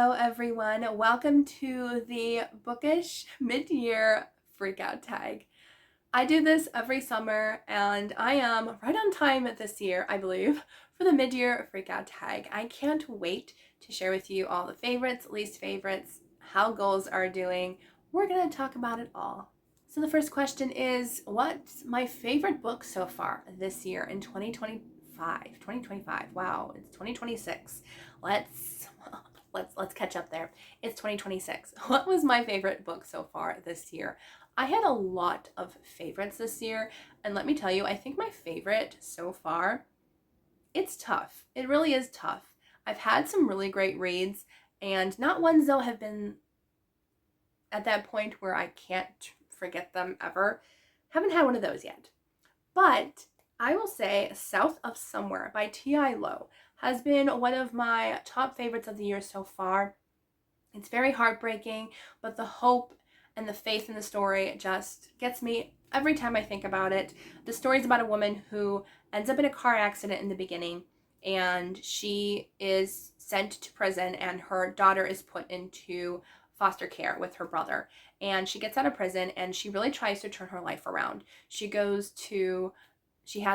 Hello everyone, welcome to the bookish mid-year freakout tag. I do this every summer and I am right on time this year, I believe, for the mid-year freakout tag. I can't wait to share with you all the favorites, least favorites, how goals are doing. We're going to talk about it all. So the first question is, what's my favorite book so far this year in 2025? Wow, it's 2026. Let's catch up there. It's 2026. What was my favorite book so far this year? I had a lot of favorites this year, and let me tell you, I think my favorite so far, it's tough. It really is tough. I've had some really great reads, and not ones though have been at that point where I can't forget them ever. Haven't had one of those yet. But I will say South of Somewhere by T.I. Lowe has been one of my top favorites of the year so far. It's very heartbreaking, but the hope and the faith in the story just gets me every time I think about it. The story is about a woman who ends up in a car accident in the beginning, and she is sent to prison, and her daughter is put into foster care with her brother. And she gets out of prison, and she really tries to turn her life around. She has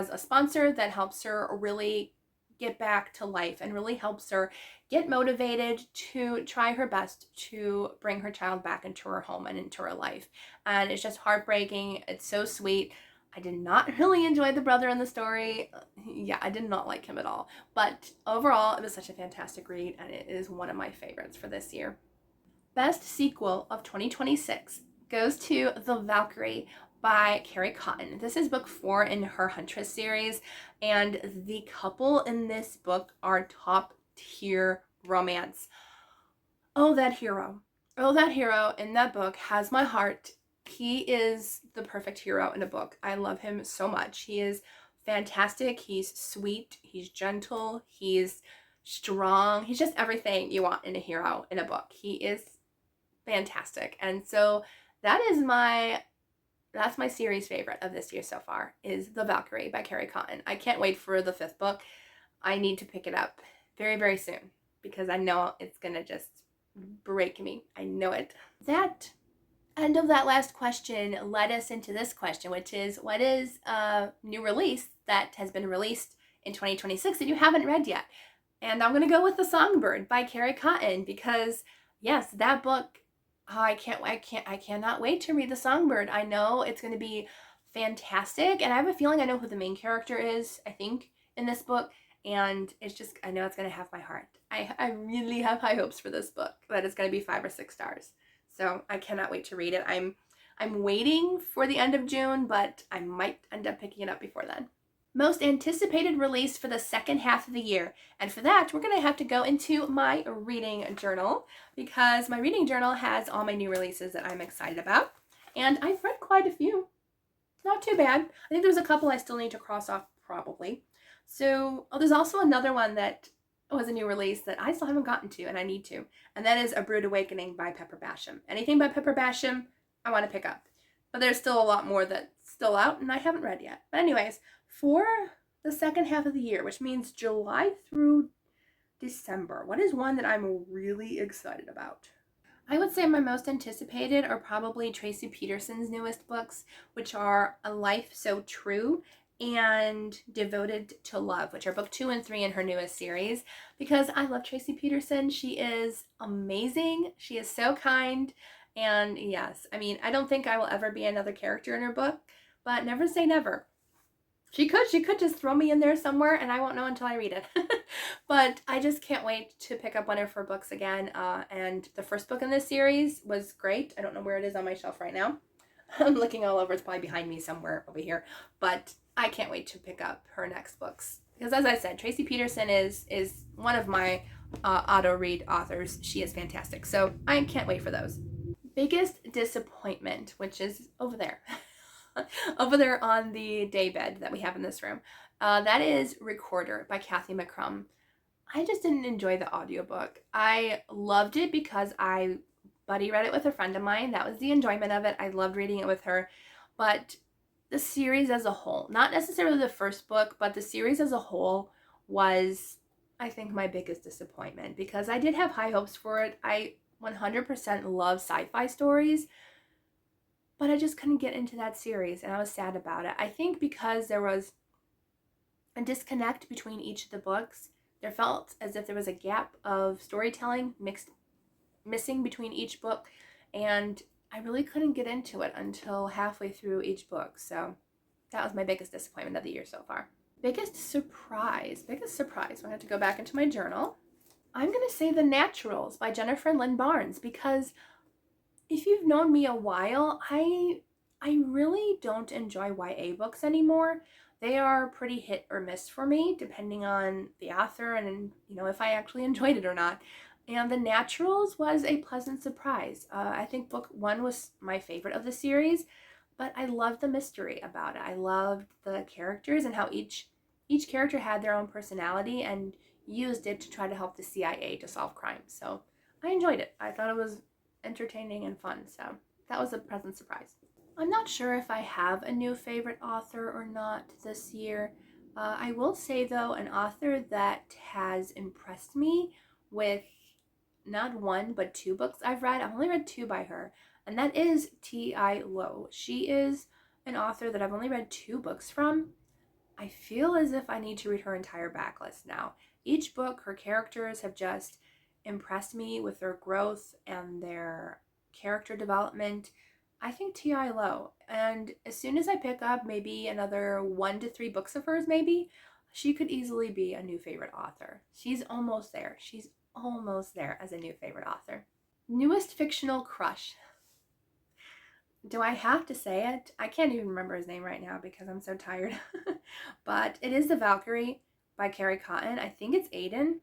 a sponsor that helps her really get back to life and really helps her get motivated to try her best to bring her child back into her home and into her life. And it's just heartbreaking. It's so sweet. I did not really enjoy the brother in the story. Yeah, I did not like him at all. But overall, it was such a fantastic read, and it is one of my favorites for this year. Best sequel of 2026 goes to The Valkyrie by Carrie Cotton. This is book 4 in her Huntress series, and the couple in this book are top tier romance. Oh, that hero. Oh, that hero in that book has my heart. He is the perfect hero in a book. I love him so much. He is fantastic. He's sweet. He's gentle. He's strong. He's just everything you want in a hero in a book. He is fantastic. And so that's my series favorite of this year so far, is The Valkyrie by Carrie Cotton. I can't wait for the 5th book. I need to pick it up very, very soon because I know it's gonna just break me. I know it. That end of that last question led us into this question, which is, what is a new release that has been released in 2026 that you haven't read yet? And I'm gonna go with The Songbird by Carrie Cotton because yes, that book, I cannot wait to read The Songbird. I know it's going to be fantastic, and I have a feeling I know who the main character is, I think, in this book, and it's just, I know it's going to have my heart. I really have high hopes for this book, that it's going to be 5 or 6 stars. So I cannot wait to read it. I'm waiting for the end of June, but I might end up picking it up before then. Most anticipated release for the second half of the year. And for that, we're going to have to go into my reading journal because my reading journal has all my new releases that I'm excited about. And I've read quite a few. Not too bad. I think there's a couple I still need to cross off probably. So, there's also another one that was a new release that I still haven't gotten to, and I need to. And that is A Brood Awakening by Paperbacks. Anything by Paperbacks, I want to pick up. But there's still a lot more that's still out and I haven't read yet. But anyways, for the second half of the year, which means July through December, what is one that I'm really excited about? I would say my most anticipated are probably Tracy Peterson's newest books, which are A Life So True and Devoted to Love, which are book 2 and 3 in her newest series, because I love Tracy Peterson. She is amazing. She is so kind. And yes, I mean, I don't think I will ever be another character in her book, but never say never. She could just throw me in there somewhere and I won't know until I read it. But I just can't wait to pick up one of her books again. And the first book in this series was great. I don't know where it is on my shelf right now. I'm looking all over. It's probably behind me somewhere over here. But I can't wait to pick up her next books. Because as I said, Tracy Peterson is one of my auto read authors. She is fantastic. So I can't wait for those. Biggest disappointment, which is over there. Over there on the daybed that we have in this room. That is Recorder by Kathy McCrum. I just didn't enjoy the audiobook. I loved it because I buddy read it with a friend of mine. That was the enjoyment of it. I loved reading it with her. But the series as a whole, not necessarily the first book, but the series as a whole was I think, my biggest disappointment, because I did have high hopes for it. I 100% love sci-fi stories, but I just couldn't get into that series, and I was sad about it. I think because there was a disconnect between each of the books, there felt as if there was a gap of storytelling missing between each book, and I really couldn't get into it until halfway through each book. So that was my biggest disappointment of the year so far. Biggest surprise. I have to go back into my journal. I'm going to say The Naturals by Jennifer Lynn Barnes, because if you've known me a while, I really don't enjoy YA books anymore. They are pretty hit or miss for me, depending on the author and, if I actually enjoyed it or not. And The Naturals was a pleasant surprise. I think book 1 was my favorite of the series, but I loved the mystery about it. I loved the characters and how each character had their own personality and used it to try to help the CIA to solve crimes. So I enjoyed it. I thought it was entertaining and fun. So that was a pleasant surprise. I'm not sure if I have a new favorite author or not this year. I will say, though, an author that has impressed me with not 1 but 2 books I've read. I've only read 2 by her, and that is T.I. Lowe. She is an author that I've only read 2 books from. I feel as if I need to read her entire backlist now. Each book, her characters have just impressed me with their growth and their character development. I think T.I. Lowe, and as soon as I pick up maybe another 1 to 3 books of hers, maybe, she could easily be a new favorite author. She's almost there. She's almost there as a new favorite author. Newest fictional crush. Do I have to say it? I can't even remember his name right now because I'm so tired. But it is The Valkyrie by Carrie Cotton. I think it's Aiden,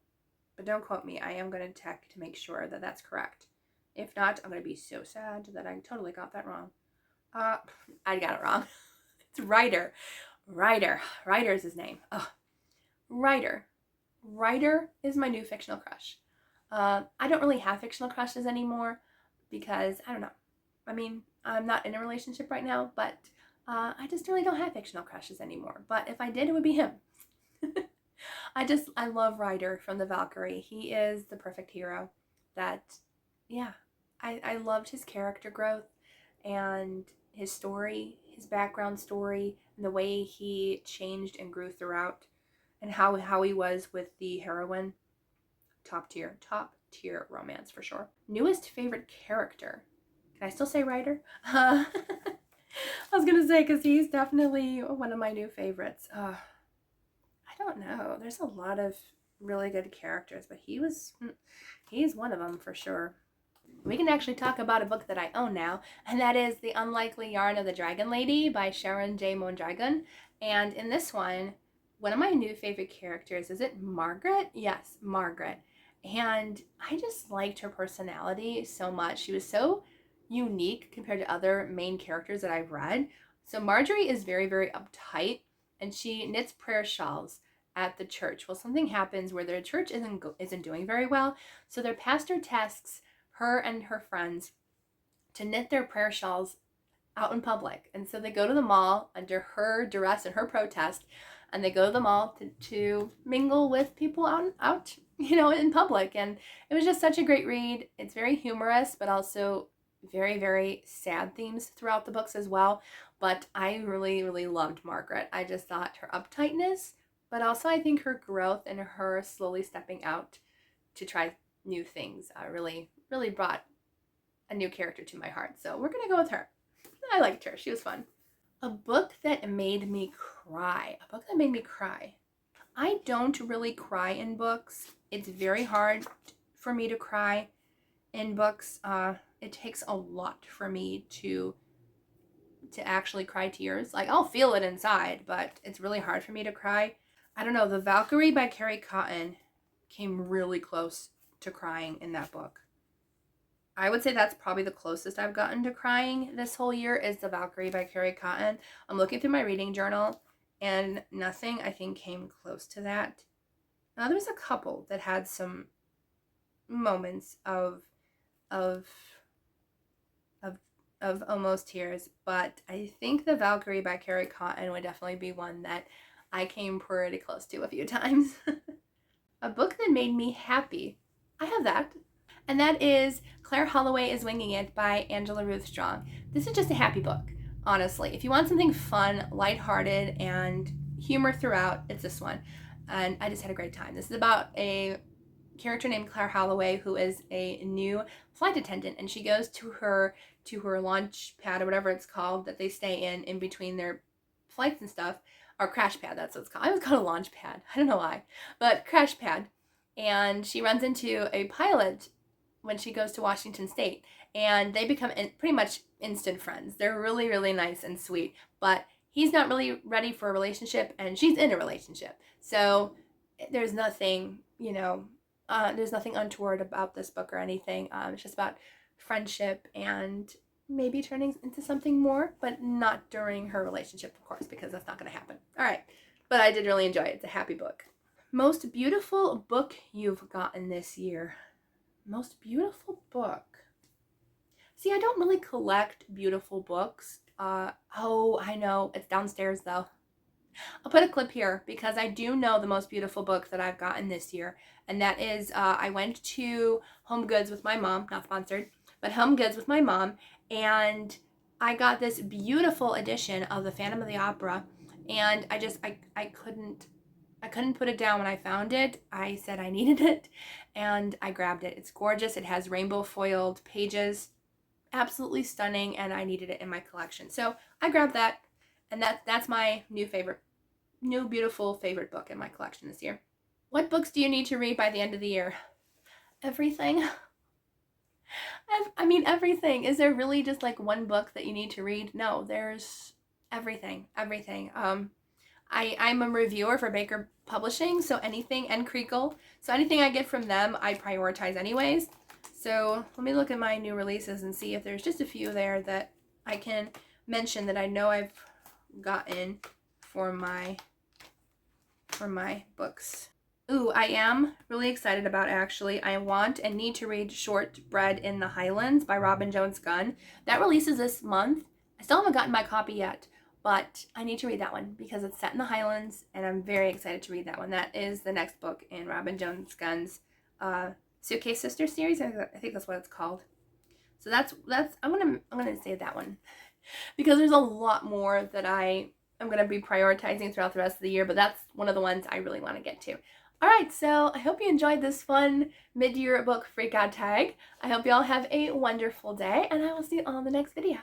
but don't quote me. I am going to check to make sure that that's correct. If not, I'm going to be so sad that I totally got that wrong. I got it wrong. It's Ryder. Ryder is his name. Oh, Ryder. Ryder is my new fictional crush. I don't really have fictional crushes anymore because, I don't know. I mean, I'm not in a relationship right now, but I just really don't have fictional crushes anymore. But if I did, it would be him. I love Ryder from The Valkyrie. He is the perfect hero that, yeah, I loved his character growth and his story, his background story, and the way he changed and grew throughout, and how he was with the heroine. Top tier romance for sure. Newest favorite character. Can I still say Ryder? I was going to say, because he's definitely one of my new favorites. I don't know. There's a lot of really good characters, but he's one of them for sure. We can actually talk about a book that I own now, and that is The Unlikely Yarn of the Dragon Lady by Sharon J. Mondragon. And in this one of my new favorite characters, is it Margaret? Yes, Margaret. And I just liked her personality so much. She was so unique compared to other main characters that I've read. So Marjorie is very, very uptight, and she knits prayer shawls at the church. Well, something happens where their church isn't doing very well, so their pastor tasks her and her friends to knit their prayer shawls out in public. And so they go to the mall under her duress and her protest, and they go to the mall to mingle with people out in public. And it was just such a great read. It's very humorous, but also very, very sad themes throughout the books as well. But I really, really loved Margaret. I just thought her uptightness, but also I think her growth and her slowly stepping out to try new things really, really brought a new character to my heart. So we're going to go with her. I liked her. She was fun. A book that made me cry. I don't really cry in books. It's very hard for me to cry in books. It takes a lot for me to actually cry tears. Like, I'll feel it inside, but it's really hard for me to cry. I don't know. The Valkyrie by Carrie Cotton came really close to crying in that book. I would say that's probably the closest I've gotten to crying this whole year is The Valkyrie by Carrie Cotton. I'm looking through my reading journal, and nothing, I think, came close to that. Now, there's a couple that had some moments of almost tears, but I think The Valkyrie by Carrie Cotton would definitely be one that I came pretty close to a few times. A book that made me happy. I have that. And that is Claire Holloway is Winging It by Angela Ruth Strong. This is just a happy book, honestly. If you want something fun, lighthearted, and humor throughout, it's this one. And I just had a great time. This is about a character named Claire Holloway who is a new flight attendant, and she goes to her launch pad or whatever it's called that they stay in between their flights and stuff, or crash pad, that's what it's called. I was called a launch pad. I don't know why, but crash pad. And she runs into a pilot when she goes to Washington State, and they become pretty much instant friends. They're really, really nice and sweet, but he's not really ready for a relationship, and she's in a relationship. So there's nothing, there's nothing untoward about this book or anything. It's just about friendship and maybe turning into something more, but not during her relationship, of course, because that's not going to happen. All right, but I did really enjoy it. It's a happy book. Most beautiful book you've gotten this year. Most beautiful book. See, I don't really collect beautiful books. Oh, I know. It's downstairs, though. I'll put a clip here because I do know the most beautiful book that I've gotten this year. And that is, I went to Home Goods with my mom, not sponsored, but Home Goods with my mom. And I got this beautiful edition of The Phantom of the Opera. And I couldn't put it down when I found it. I said I needed it, and I grabbed it. It's gorgeous. It has rainbow foiled pages. Absolutely stunning, and I needed it in my collection. So I grabbed that, and that's my new beautiful favorite book in my collection this year. What books do you need to read by the end of the year? Everything. I mean, everything. Is there really just like one book that you need to read? No, there's everything. I'm a reviewer for Baker Publishing, so anything, and Creakle, so anything I get from them, I prioritize anyways. So let me look at my new releases and see if there's just a few there that I can mention that I know I've gotten for my books. Ooh, I am really excited about, actually. I want and need to read Shortbread in the Highlands by Robin Jones Gunn. That releases this month. I still haven't gotten my copy yet, but I need to read that one because it's set in the Highlands, and I'm very excited to read that one. That is the next book in Robin Jones Gunn's Suitcase Sister series. I think that's what it's called. So that's I'm gonna say that one because there's a lot more that I'm gonna be prioritizing throughout the rest of the year, but that's one of the ones I really want to get to. All right, so I hope you enjoyed this fun mid-year book freakout tag. I hope you all have a wonderful day, and I will see you all in the next video.